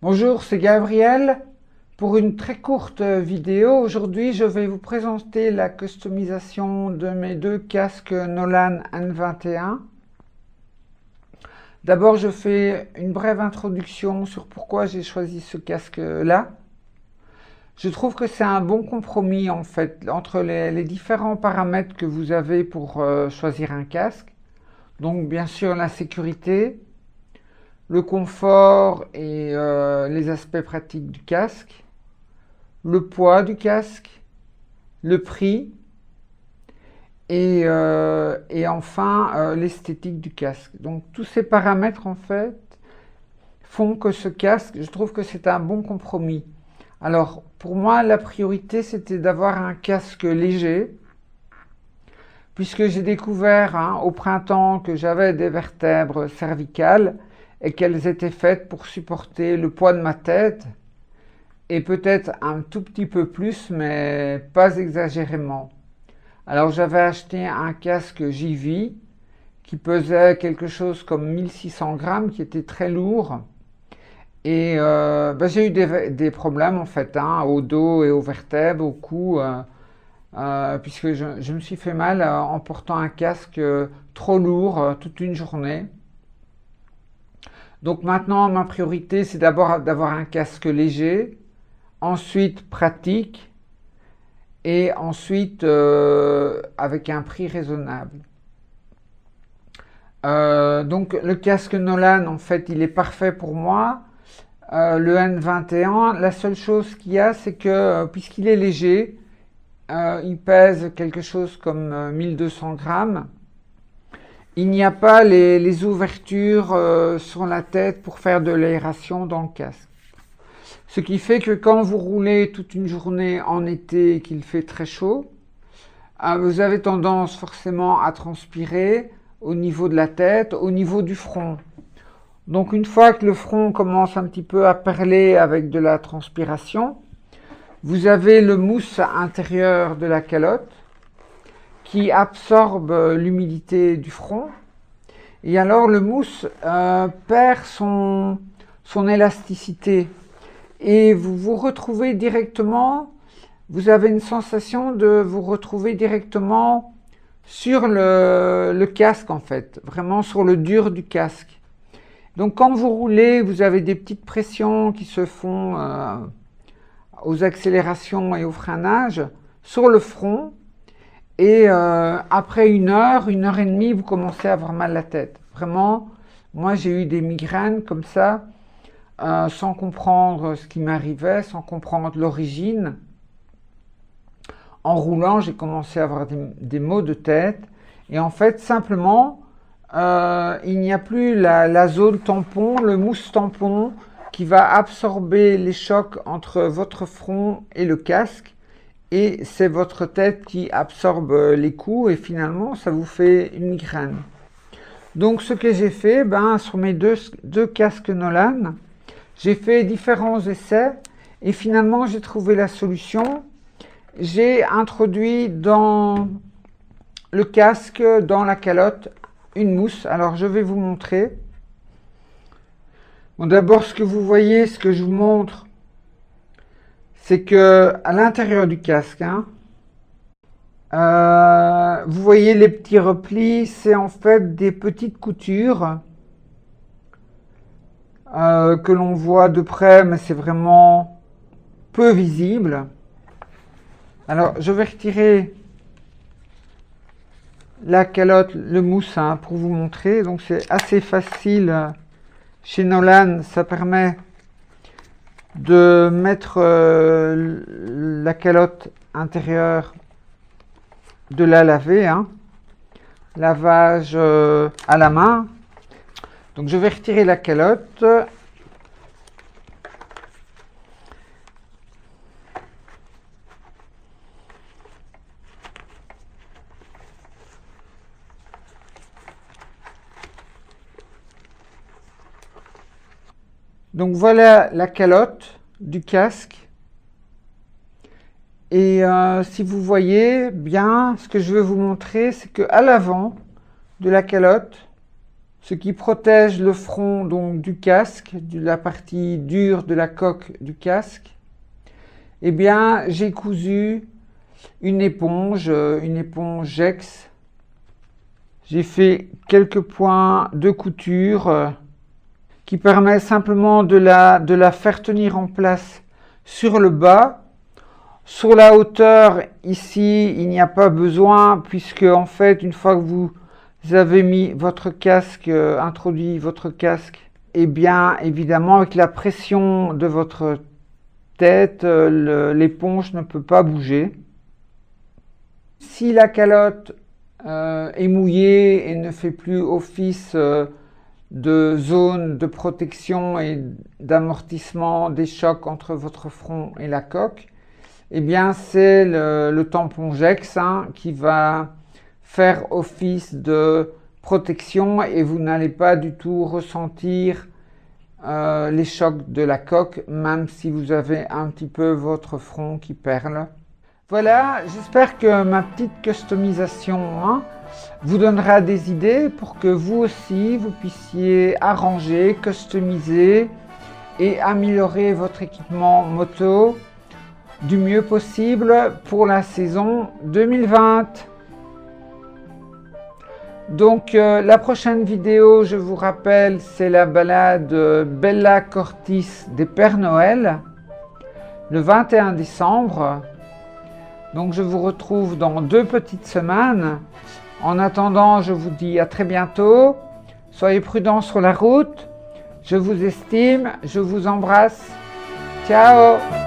Bonjour, c'est Gabriel. Pour une très courte vidéo, aujourd'hui je vais vous présenter la customisation de mes deux casques Nolan N21. D'abord, je fais une brève introduction sur pourquoi j'ai choisi ce casque-là. Je trouve que c'est un bon compromis en fait entre les différents paramètres que vous avez pour choisir un casque. Donc bien sûr la sécurité, le confort et les aspects pratiques du casque, le poids du casque, le prix et enfin l'esthétique du casque. Donc tous ces paramètres en fait font que ce casque, je trouve que c'est un bon compromis. Alors pour moi la priorité c'était d'avoir un casque léger puisque j'ai découvert au printemps que j'avais des vertèbres cervicales et qu'elles étaient faites pour supporter le poids de ma tête et peut-être un tout petit peu plus, mais pas exagérément. Alors j'avais acheté un casque JV qui pesait quelque chose comme 1600 grammes, qui était très lourd. Et j'ai eu des problèmes en fait, au dos et aux vertèbres, au cou, puisque je me suis fait mal en portant un casque trop lourd toute une journée. Donc maintenant, ma priorité, c'est d'abord d'avoir un casque léger, ensuite pratique, et ensuite avec un prix raisonnable. Donc le casque Nolan, en fait, il est parfait pour moi. Le N21, la seule chose qu'il y a, c'est que puisqu'il est léger, il pèse quelque chose comme 1200 grammes. Il n'y a pas les ouvertures sur la tête pour faire de l'aération dans le casque. Ce qui fait que quand vous roulez toute une journée en été et qu'il fait très chaud, vous avez tendance forcément à transpirer au niveau de la tête, au niveau du front. Donc une fois que le front commence un petit peu à perler avec de la transpiration, vous avez le mousse intérieur de la calotte qui absorbe l'humidité du front. Et alors le mousse perd son élasticité. Et vous vous retrouvez directement, vous avez une sensation de vous retrouver directement sur le casque en fait, vraiment sur le dur du casque. Donc quand vous roulez, vous avez des petites pressions qui se font aux accélérations et au freinage sur le front. Et après une heure et demie, vous commencez à avoir mal à la tête. Vraiment, moi j'ai eu des migraines comme ça, sans comprendre ce qui m'arrivait, sans comprendre l'origine. En roulant, j'ai commencé à avoir des maux de tête. Et en fait, simplement, il n'y a plus la zone tampon, le mousse tampon, qui va absorber les chocs entre votre front et le casque. Et c'est votre tête qui absorbe les coups et finalement ça vous fait une migraine. Donc ce que j'ai fait, sur mes deux casques Nolan, j'ai fait différents essais et finalement j'ai trouvé la solution. J'ai introduit dans le casque, dans la calotte, une mousse. Alors je vais vous montrer. Bon, d'abord ce que vous voyez, ce que je vous montre, c'est que à l'intérieur du casque, vous voyez les petits replis, c'est en fait des petites coutures que l'on voit de près, mais c'est vraiment peu visible. Alors, je vais retirer la calotte, le mousse, pour vous montrer. Donc, c'est assez facile. Chez Nolan, ça permet de mettre la calotte intérieure, de la laver, lavage à la main. Donc je vais retirer la calotte. Donc voilà la calotte du casque. Et si vous voyez bien, ce que je veux vous montrer, c'est qu'à l'avant de la calotte, ce qui protège le front donc du casque, de la partie dure de la coque du casque. Eh bien, j'ai cousu une éponge Gex. J'ai fait quelques points de couture qui permet simplement de la faire tenir en place sur le bas. Sur la hauteur, ici, il n'y a pas besoin puisque en fait, une fois que vous avez mis votre casque, introduit votre casque, eh bien, évidemment, avec la pression de votre tête, l'éponge ne peut pas bouger. Si la calotte est mouillée et ne fait plus office de zone de protection et d'amortissement des chocs entre votre front et la coque, eh bien c'est le tampon Gex qui va faire office de protection et vous n'allez pas du tout ressentir les chocs de la coque, même si vous avez un petit peu votre front qui perle. Voilà, j'espère que ma petite customisation vous donnera des idées pour que vous aussi, vous puissiez arranger, customiser et améliorer votre équipement moto du mieux possible pour la saison 2020. Donc la prochaine vidéo, je vous rappelle, c'est la balade Bella Cortis des Pères Noël, le 21 décembre. Donc je vous retrouve dans 2 petites semaines. En attendant, je vous dis à très bientôt. Soyez prudents sur la route. Je vous estime, je vous embrasse. Ciao!